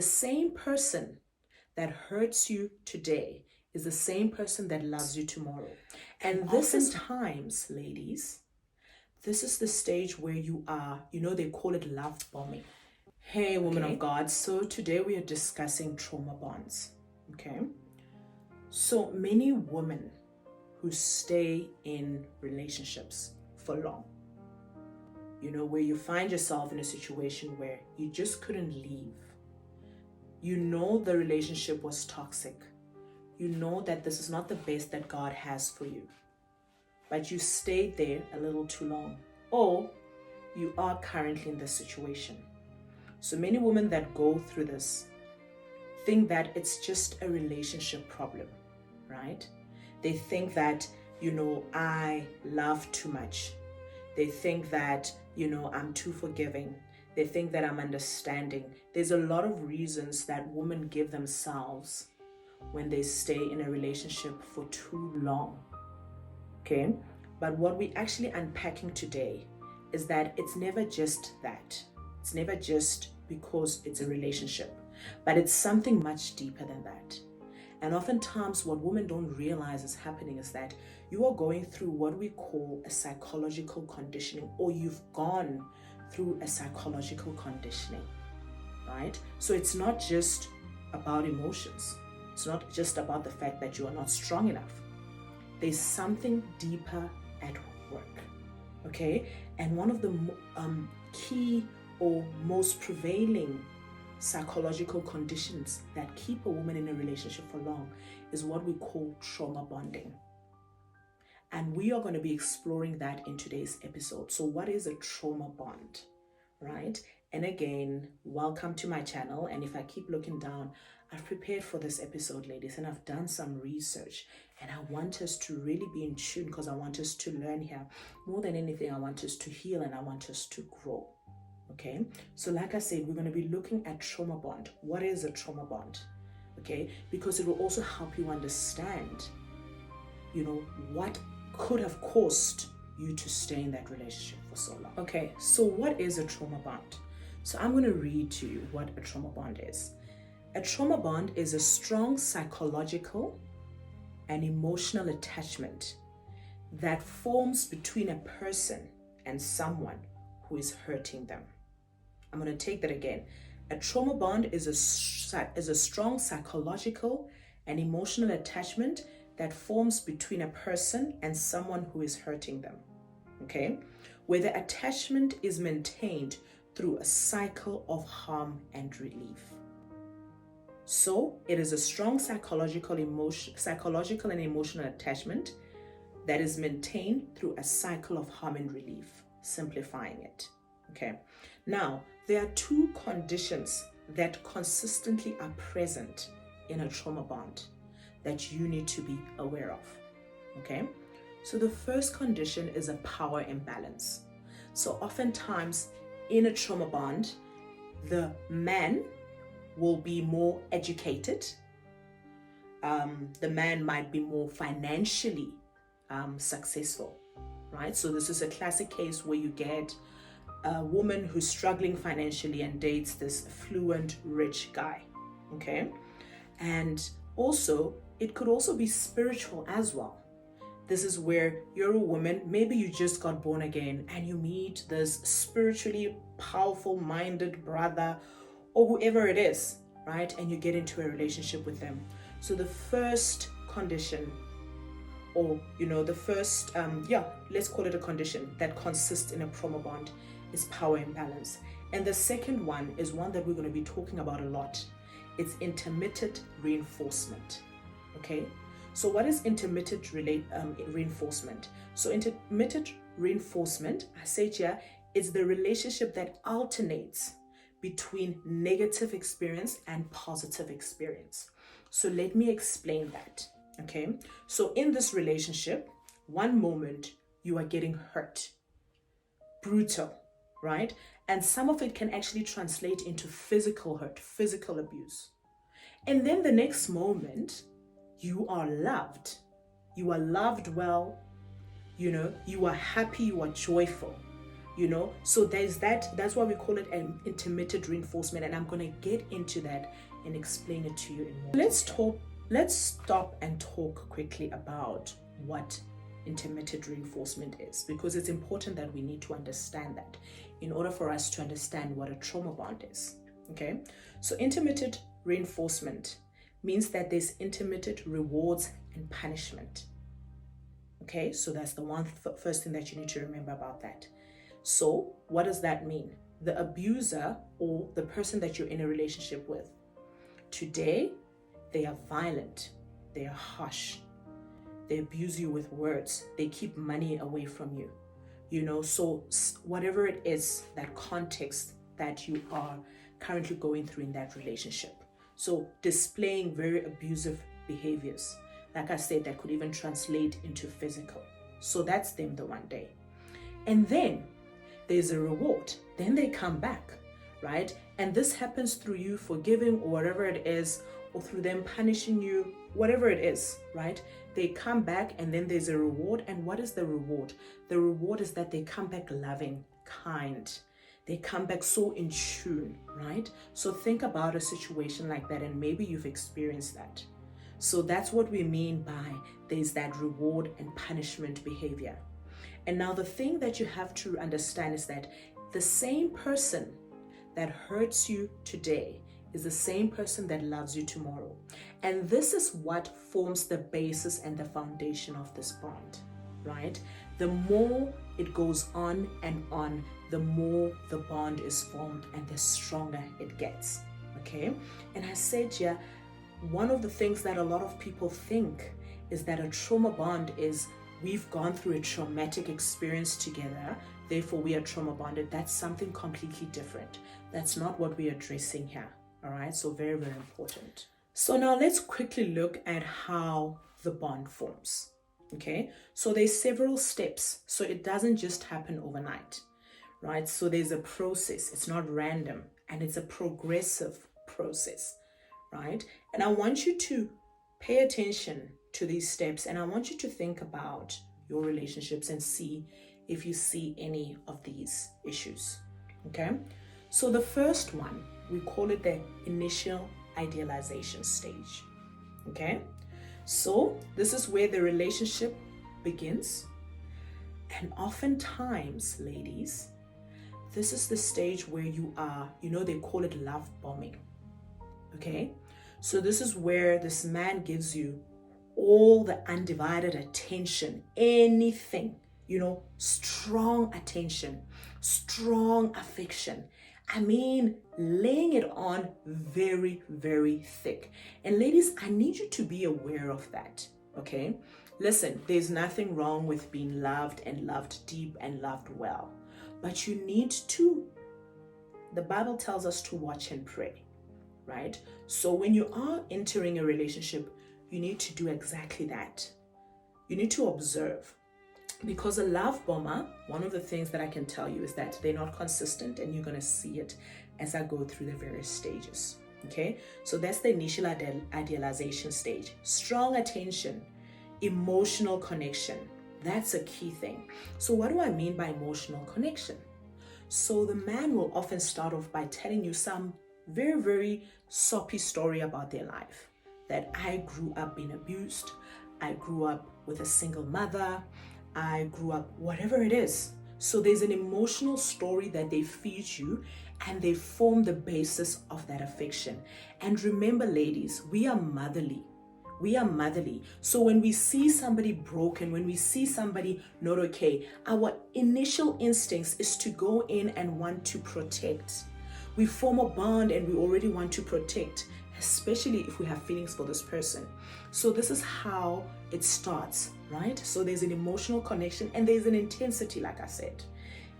The same person that hurts you today is the same person that loves you tomorrow. And this is times, ladies, this is the stage where you are, they call it love bombing. Hey, woman of God. So today we are discussing trauma bonds. Okay. So many women who stay in relationships for long, where you find yourself in a situation where you just couldn't leave. The relationship was toxic. That this is not the best that God has for you. But you stayed there a little too long. Or you are currently in this situation. So many women that go through this think that it's just a relationship problem, right? They think that, I love too much. They think that, I'm too forgiving. They think that I'm understanding. There's a lot of reasons that women give themselves when they stay in a relationship for too long. Okay? But what we're actually unpacking today is that it's never just that. It's never just because it's a relationship, but it's something much deeper than that. And oftentimes what women don't realize is happening is that you are going through what we call a psychological conditioning, or you've gone through a psychological conditioning, right? So it's not just about emotions. It's not just about the fact that you are not strong enough. There's something deeper at work, okay? And one of the key or most prevailing psychological conditions that keep a woman in a relationship for long is what we call trauma bonding. And we are going to be exploring that in today's episode. So what is a trauma bond, right? And again, welcome to my channel. And if I keep looking down, I've prepared for this episode, ladies, and I've done some research. And I want us to really be in tune because I want us to learn here. More than anything, I want us to heal and I want us to grow. Okay, so like I said, we're going to be looking at trauma bond. What is a trauma bond? Okay, because it will also help you understand, what could have caused you to stay in that relationship for so long. Okay, so what is a trauma bond? So I'm going to read to you what a trauma bond is. A trauma bond is a strong psychological and emotional attachment that forms between a person and someone who is hurting them. I'm going to take that again. A trauma bond is a strong psychological and emotional attachment that forms between a person and someone who is hurting them. Okay? Where the attachment is maintained through a cycle of harm and relief. So, it is a strong psychological and emotional attachment that is maintained through a cycle of harm and relief, simplifying it. Okay? Now, there are two conditions that consistently are present in a trauma bond that you need to be aware of. Okay? So the first condition is a power imbalance. So oftentimes in a trauma bond, the man will be more educated. The man might be more financially successful, right? So this is a classic case where you get a woman who's struggling financially and dates this affluent, rich guy, okay? And also, it could also be spiritual as well. This is where you're a woman, maybe you just got born again and you meet this spiritually powerful minded brother or whoever it is, right? And you get into a relationship with them. So the first condition, or let's call it a condition that consists in a trauma bond, is power imbalance. And the second one is one that we're going to be talking about a lot. It's intermittent reinforcement. Okay, so what is intermittent reinforcement? So intermittent reinforcement, I say it here, is the relationship that alternates between negative experience and positive experience. So let me explain that. Okay, so in this relationship, one moment you are getting hurt, brutal, right? And some of it can actually translate into physical hurt, physical abuse. And then the next moment, you are loved. You are loved well, you are happy, you are joyful. So that's why we call it an intermittent reinforcement, and I'm going to get into that and explain it to you in more. Let's stop and talk quickly about what intermittent reinforcement is, because it's important that we need to understand that in order for us to understand what a trauma bond is. Okay, so intermittent reinforcement means that there's intermittent rewards and punishment. Okay, so that's the first thing that you need to remember about that. So what does that mean? The abuser, or the person that you're in a relationship with, today they are violent, they are harsh, they abuse you with words, they keep money away from you, so whatever it is, that context that you are currently going through in that relationship. So displaying very abusive behaviors, like I said, that could even translate into physical. So that's them the one day. And then there's a reward. Then they come back, right? And this happens through you forgiving or whatever it is, or through them punishing you, whatever it is, right? They come back and then there's a reward. And what is the reward? The reward is that they come back loving, kind. They come back so in tune, right? So think about a situation like that, and maybe you've experienced that. So that's what we mean by there's that reward and punishment behavior. And now the thing that you have to understand is that the same person that hurts you today is the same person that loves you tomorrow. And this is what forms the basis and the foundation of this bond, right? The more it goes on and on, the more the bond is formed and the stronger it gets, okay? And I said, yeah, one of the things that a lot of people think is that a trauma bond is we've gone through a traumatic experience together, therefore we are trauma bonded. That's something completely different. That's not what we're addressing here, all right? So very, very important. So now let's quickly look at how the bond forms, okay? So there's several steps, so it doesn't just happen overnight, right? So there's a process, it's not random, and it's a progressive process, right? And I want you to pay attention to these steps, and I want you to think about your relationships and see if you see any of these issues, okay? So the first one, we call it the initial idealization stage, okay? So this is where the relationship begins, and oftentimes, ladies, this is the stage where you are, they call it love bombing, okay? So this is where this man gives you all the undivided attention, anything, strong attention, strong affection. I mean, laying it on very, very thick. And ladies, I need you to be aware of that, okay? Listen, there's nothing wrong with being loved and loved deep and loved well. But you need to, the Bible tells us to watch and pray, right? So when you are entering a relationship, you need to do exactly that. You need to observe. Because a love bomber, one of the things that I can tell you is that they're not consistent, and you're going to see it as I go through the various stages, okay? So that's the initial idealization stage. Strong attention, emotional connection. That's a key thing. So what do I mean by emotional connection? So the man will often start off by telling you some very, very soppy story about their life. That I grew up being abused, I grew up with a single mother, I grew up, whatever it is. So there's an emotional story that they feed you, and they form the basis of that affection. And remember, ladies, we are motherly. We are motherly. So when we see somebody broken, when we see somebody not okay, our initial instincts is to go in and want to protect. We form a bond and we already want to protect, especially if we have feelings for this person. So this is how it starts, right? So there's an emotional connection and there's an intensity, like I said.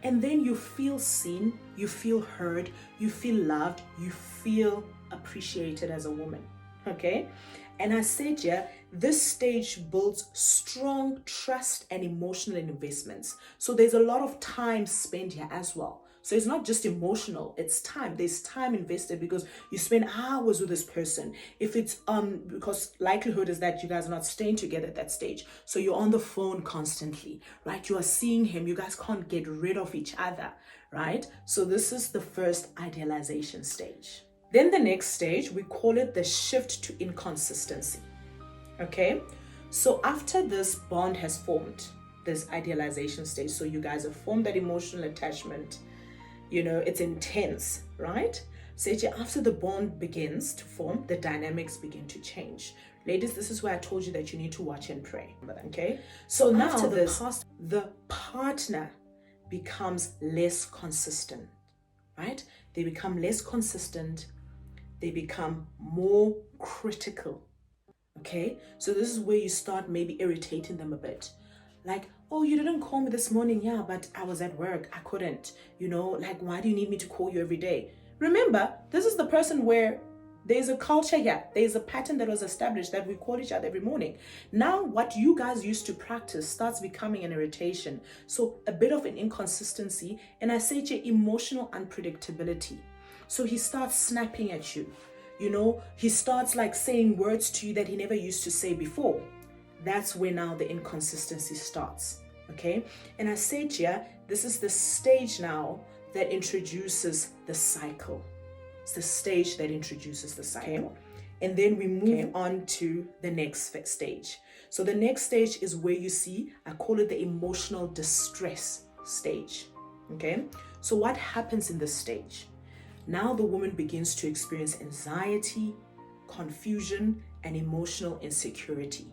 And then you feel seen, you feel heard, you feel loved, you feel appreciated as a woman, okay? And I said, yeah, this stage builds strong trust and emotional investments. So there's a lot of time spent here as well. So it's not just emotional, it's time. There's time invested because you spend hours with this person. If it's because likelihood is that you guys are not staying together at that stage. So you're on the phone constantly, right? You are seeing him. You guys can't get rid of each other, right? So this is the first idealization stage. Then the next stage, we call it the shift to inconsistency. Okay? So after this bond has formed, this idealization stage, so you guys have formed that emotional attachment, it's intense, right? So after the bond begins to form, the dynamics begin to change. Ladies, this is where I told you that you need to watch and pray. Okay? So now after the partner becomes less consistent, right? They become less consistent. They become more critical. Okay? So this is where you start maybe irritating them a bit. Like, oh, you didn't call me this morning. Yeah, but I was at work. I couldn't. Like, why do you need me to call you every day? Remember, this is the person where there's a culture here. There's a pattern that was established that we call each other every morning. Now, what you guys used to practice starts becoming an irritation. So a bit of an inconsistency. And I say to you, emotional unpredictability. So he starts snapping at you. He starts like saying words to you that he never used to say before. That's where now the inconsistency starts, okay? And I said here, this is the stage now that introduces the cycle. It's the stage that introduces the cycle. Okay. And then we move on to the next stage. So the next stage is where you see, I call it the emotional distress stage, okay? So what happens in this stage? Now the woman begins to experience anxiety, confusion, and emotional insecurity.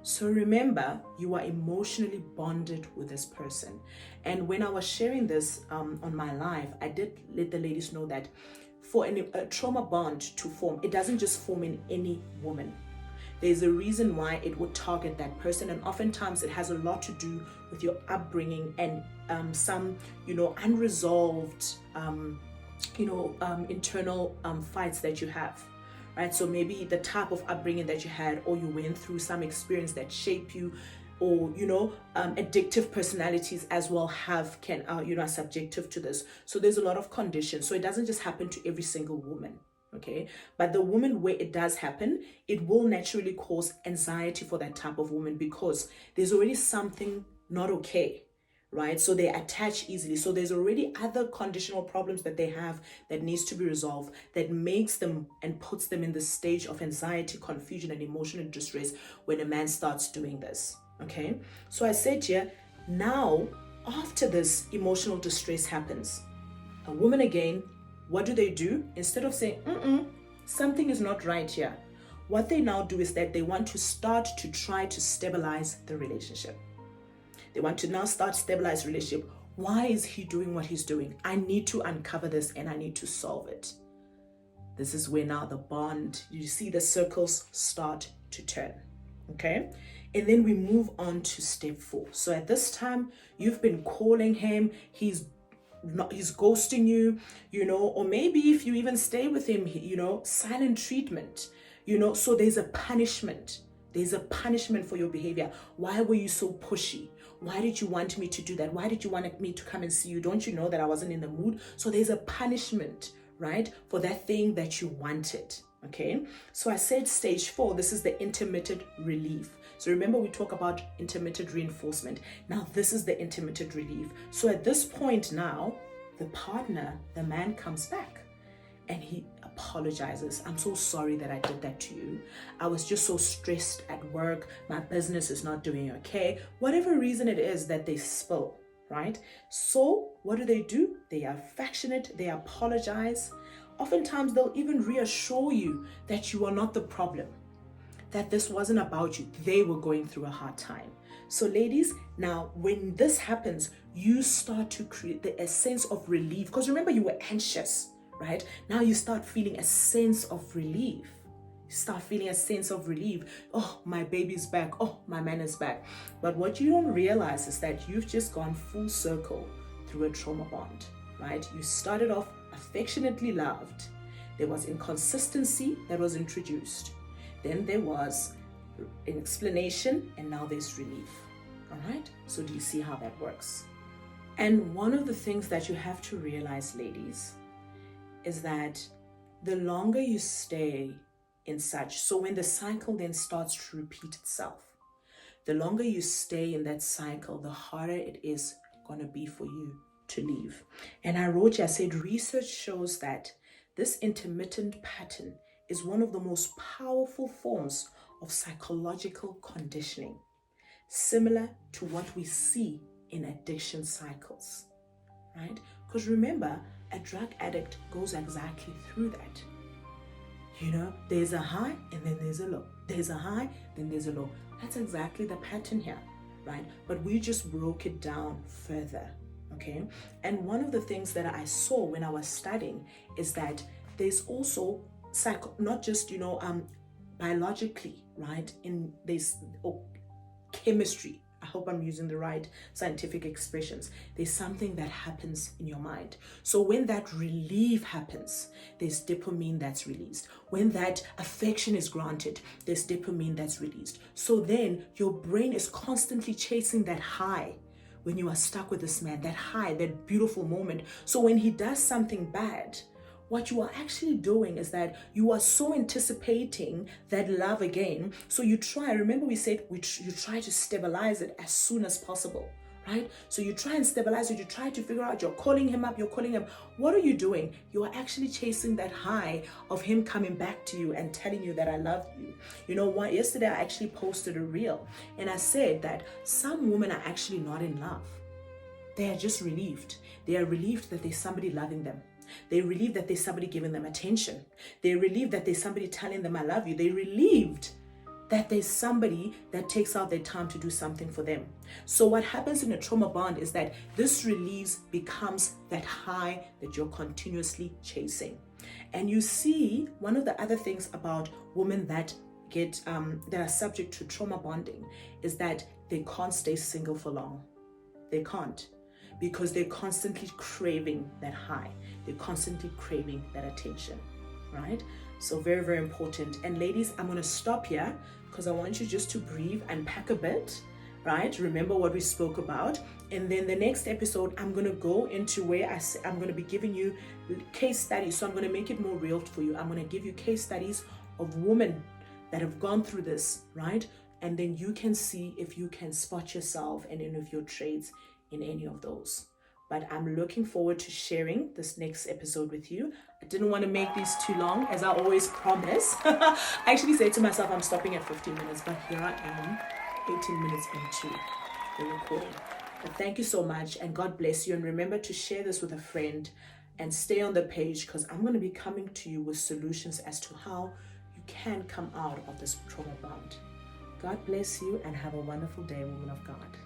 So remember, you are emotionally bonded with this person. And when I was sharing this on my live, I did let the ladies know that for a trauma bond to form, it doesn't just form in any woman. There's a reason why it would target that person. And oftentimes it has a lot to do with your upbringing and some, unresolved, internal fights that you have. Right? So maybe the type of upbringing that you had, or you went through some experience that shaped you, or addictive personalities as well are subjective to this. So there's a lot of conditions. So it doesn't just happen to every single woman, okay? But the woman where it does happen, it will naturally cause anxiety for that type of woman because there's already something not okay. Right? So they attach easily. So there's already other conditional problems that they have that needs to be resolved that makes them and puts them in the stage of anxiety, confusion, and emotional distress when a man starts doing this. Okay? So I said here, now after this emotional distress happens, a woman again, what do? Instead of saying, something is not right here, what they now do is that they want to start to try to stabilize the relationship. They want to now start stabilize relationship. Why is he doing what he's doing? I need to uncover this and I need to solve it. This is where now the bond, you see the circles start to turn. Okay? And then we move on to step 4. So at this time, you've been calling him, he's ghosting you, or maybe if you even stay with him, silent treatment, so there's a punishment. There's a punishment for your behavior. Why were you so pushy? Why did you want me to do that? Why did you want me to come and see you? Don't you know that I wasn't in the mood? So there's a punishment, right, for that thing that you wanted, okay? So I said stage 4, this is the intermittent relief. So remember we talk about intermittent reinforcement. Now this is the intermittent relief. So at this point now, the partner, the man comes back and he apologizes. I'm so sorry that I did that to you. I was just so stressed at work. My business is not doing okay. Whatever reason it is that they spill, right? So what do? They are affectionate. They apologize. Oftentimes they'll even reassure you that you are not the problem, that this wasn't about you. They were going through a hard time. So ladies, now when this happens, you start to create a sense of relief, because remember you were anxious, right? Now you start feeling a sense of relief. You start feeling a sense of relief. Oh, my baby's back. Oh, my man is back. But what you don't realize is that you've just gone full circle through a trauma bond, right? You started off affectionately loved. There was inconsistency that was introduced. Then there was an explanation, and now there's relief. All right? So do you see how that works? And one of the things that you have to realize, ladies, is that the longer you stay in such, so when the cycle then starts to repeat itself, the longer you stay in that cycle, the harder it is going to be for you to leave. And I wrote you, I said, research shows that this intermittent pattern is one of the most powerful forms of psychological conditioning, similar to what we see in addiction cycles, right? Because remember, a drug addict goes exactly through that. You know, there's a high and then there's a low. There's a high, then there's a low. That's exactly the pattern here, right? But we just broke it down further, okay? And one of the things that I saw when I was studying is that there's also not just, biologically, right? In this chemistry, I hope I'm using the right scientific expressions. There's something that happens in your mind. So when that relief happens, there's dopamine that's released. When that affection is granted, there's dopamine that's released. So then your brain is constantly chasing that high when you are stuck with this man, that high, that beautiful moment. So when he does something bad, what you are actually doing is that you are so anticipating that love again. So you try, remember we said you try to stabilize it as soon as possible, right? So you try and stabilize it. You try to figure out, you're calling him up. What are you doing? You are actually chasing that high of him coming back to you and telling you that I love you. You know what? Yesterday I actually posted a reel and I said that some women are actually not in love. They are just relieved. They are relieved that there's somebody loving them. They're relieved that there's somebody giving them attention. They're relieved that there's somebody telling them I love you. They're relieved that there's somebody that takes out their time to do something for them. So what happens in a trauma bond is that this release becomes that high that you're continuously chasing. And you see, one of the other things about women that that are subject to trauma bonding is that they can't stay single for long. They can't, because they're constantly craving that high. They're constantly craving that attention, right? So very, very important. And ladies, I'm going to stop here because I want you just to breathe and pack a bit, right? Remember what we spoke about. And then the next episode, I'm going to go into where I'm going to be giving you case studies. So I'm going to make it more real for you. I'm going to give you case studies of women that have gone through this, right? And then you can see if you can spot yourself and any of your traits in any of those. But I'm looking forward to sharing this next episode with you. I didn't want to make these too long, as I always promise. I actually said to myself, I'm stopping at 15 minutes, but here I am, 18 minutes into the recording. But thank you so much, and God bless you. And remember to share this with a friend and stay on the page, because I'm going to be coming to you with solutions as to how you can come out of this trauma bond. God bless you and have a wonderful day, woman of God.